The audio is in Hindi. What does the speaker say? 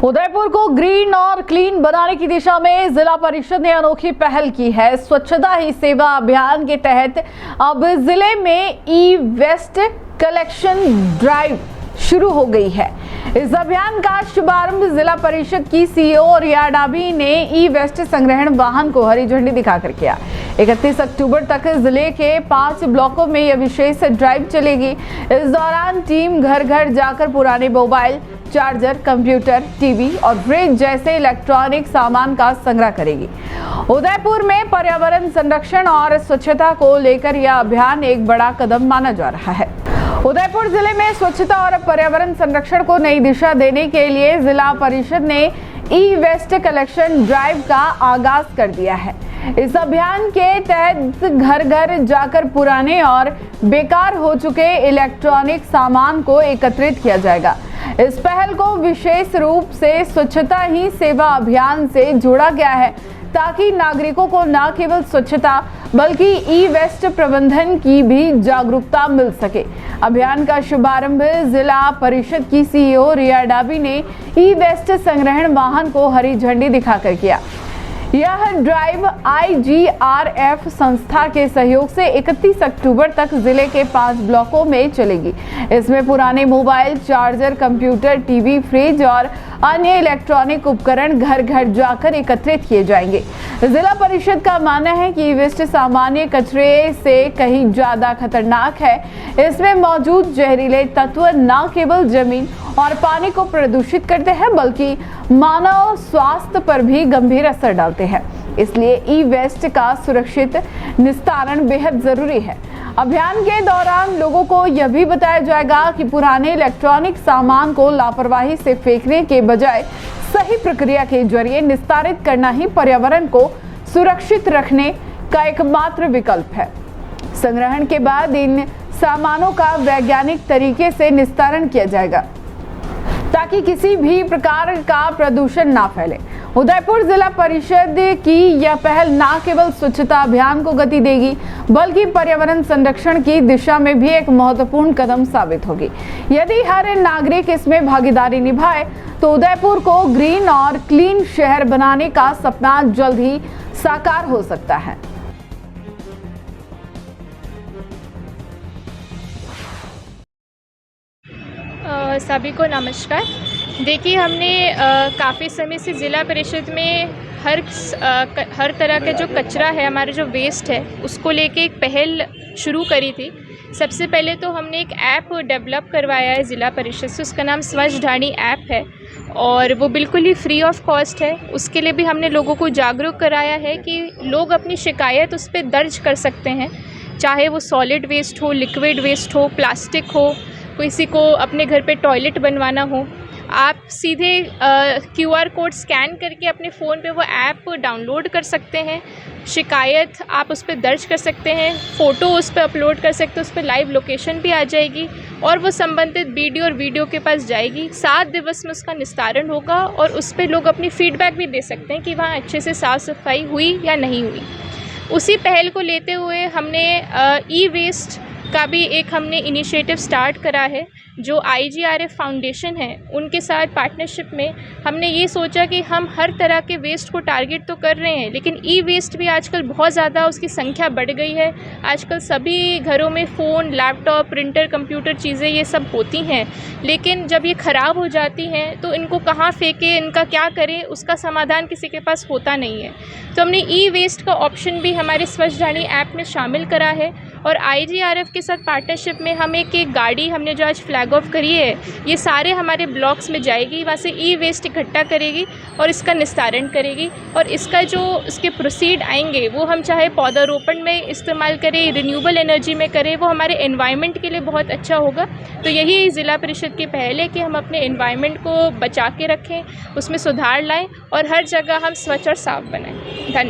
उदयपुर को ग्रीन और क्लीन बनाने की दिशा में जिला परिषद ने अनोखी पहल की है। स्वच्छता ही सेवा अभियान के तहत अब जिले में ई वेस्ट कलेक्शन ड्राइव शुरू हो गई है। इस अभियान का शुभारंभ जिला परिषद की सीईओ रिया डाबी ने ई वेस्ट संग्रहण वाहन को हरी झंडी दिखाकर किया। 31 अक्टूबर तक जिले के 5 ब्लॉकों में यह विशेष ड्राइव चलेगी। इस दौरान टीम घर घर जाकर पुराने मोबाइल, चार्जर, कंप्यूटर, टीवी और फ्रिज जैसे इलेक्ट्रॉनिक सामान का संग्रह करेगी। उदयपुर में पर्यावरण संरक्षण और स्वच्छता को लेकर यह अभियान एक बड़ा कदम माना जा रहा है। उदयपुर जिले में स्वच्छता और पर्यावरण संरक्षण को नई दिशा देने के लिए जिला परिषद ने ई वेस्ट कलेक्शन ड्राइव का आगाज कर दिया है। इस अभियान के तहत घर घर जाकर पुराने और बेकार हो चुके इलेक्ट्रॉनिक सामान को एकत्रित किया जाएगा। इस पहल को विशेष रूप से स्वच्छता ही सेवा अभियान से जोड़ा गया है ताकि नागरिकों को न केवल स्वच्छता बल्कि ई वेस्ट प्रबंधन की भी जागरूकता मिल सके। अभियान का शुभारंभ जिला परिषद की सीईओ रिया डाबी ने ई वेस्ट संग्रहण वाहन को हरी झंडी दिखाकर किया। यह ड्राइव IGRF संस्था के सहयोग से 31 अक्टूबर तक जिले के 5 ब्लॉकों में चलेगी। इसमें पुराने mobile, charger, computer, TV, fridge और अन्य इलेक्ट्रॉनिक उपकरण घर घर जाकर एकत्रित किए जाएंगे। जिला परिषद का मानना है कि ई वेस्ट सामान्य कचरे से कहीं ज्यादा खतरनाक है। इसमें मौजूद जहरीले तत्व न केवल जमीन और पानी को प्रदूषित करते हैं बल्कि मानव स्वास्थ्य पर भी गंभीर असर डालते हैं। इसलिए ई वेस्ट का सुरक्षित निस्तारण बेहद जरूरी है। अभियान के दौरान लोगों को यह भी बताया जाएगा कि पुराने इलेक्ट्रॉनिक सामान को लापरवाही से फेंकने के बजाय सही प्रक्रिया के जरिए निस्तारित करना ही पर्यावरण को सुरक्षित रखने का एकमात्र विकल्प है। संग्रहण के बाद इन सामानों का वैज्ञानिक तरीके से निस्तारण किया जाएगा ताकि किसी भी प्रकार का प्रदूषण ना फैले। उदयपुर जिला परिषद की यह पहल न केवल स्वच्छता अभियान को गति देगी बल्कि पर्यावरण संरक्षण की दिशा में भी एक महत्वपूर्ण कदम साबित होगी। यदि हर नागरिक इसमें भागीदारी निभाए तो उदयपुर को ग्रीन और क्लीन शहर बनाने का सपना जल्द ही साकार हो सकता है। सभी को नमस्कार। देखिए, हमने काफ़ी समय से ज़िला परिषद में हर तरह का जो कचरा है, हमारा जो वेस्ट है, उसको लेके एक पहल शुरू करी थी। सबसे पहले तो हमने एक ऐप डेवलप करवाया है ज़िला परिषद से, उसका नाम स्वच्छ ढाणी ऐप है और वो बिल्कुल ही फ्री ऑफ कॉस्ट है। उसके लिए भी हमने लोगों को जागरूक कराया है कि लोग अपनी शिकायत उस पर दर्ज कर सकते हैं, चाहे वो सॉलिड वेस्ट हो, लिक्विड वेस्ट हो, प्लास्टिक हो, किसी को अपने घर पे टॉयलेट बनवाना हो। आप सीधे QR कोड स्कैन करके अपने फ़ोन पे वो ऐप डाउनलोड कर सकते हैं। शिकायत आप उस पर दर्ज कर सकते हैं, फ़ोटो उस पर अपलोड कर सकते हैं, उस पर लाइव लोकेशन भी आ जाएगी और वो संबंधित वीडियो के पास जाएगी। 7 दिवस में उसका निस्तारण होगा और उस पर लोग अपनी फ़ीडबैक भी दे सकते हैं कि वहाँ अच्छे से साफ़ सफाई हुई या नहीं हुई। उसी पहल को लेते हुए हमने ई वेस्ट का भी एक हमने इनिशिएटिव स्टार्ट करा है। जो IGRF फाउंडेशन है उनके साथ पार्टनरशिप में हमने ये सोचा कि हम हर तरह के वेस्ट को टारगेट तो कर रहे हैं, लेकिन ई वेस्ट भी आजकल बहुत ज़्यादा उसकी संख्या बढ़ गई है। आजकल सभी घरों में फ़ोन, लैपटॉप, प्रिंटर, कंप्यूटर चीज़ें ये सब होती हैं, लेकिन जब ये ख़राब हो जाती हैं तो इनको कहाँ फेंकें, इनका क्या करें, उसका समाधान किसी के पास होता नहीं है। तो हमने ई वेस्ट का ऑप्शन भी हमारे स्वच्छ ढाणी ऐप में शामिल करा है और IGRF के साथ पार्टनरशिप में हम एक गाड़ी हमने जो आज फ्लैग ऑफ करी है, ये सारे हमारे ब्लॉक्स में जाएगी, वहाँ से ई वेस्ट इकट्ठा करेगी और इसका निस्तारण करेगी और इसका जो इसके प्रोसीड आएंगे वो हम चाहे पौधारोपण में इस्तेमाल करें, रिन्यूएबल एनर्जी में करें, वो हमारे एनवायरनमेंट के लिए बहुत अच्छा होगा। तो यही ज़िला परिषद की पहल है कि हम अपने एनवायरनमेंट को बचा के रखें, उसमें सुधार लाएँ और हर जगह हम स्वच्छ और साफ बनाएँ। धन्यवाद।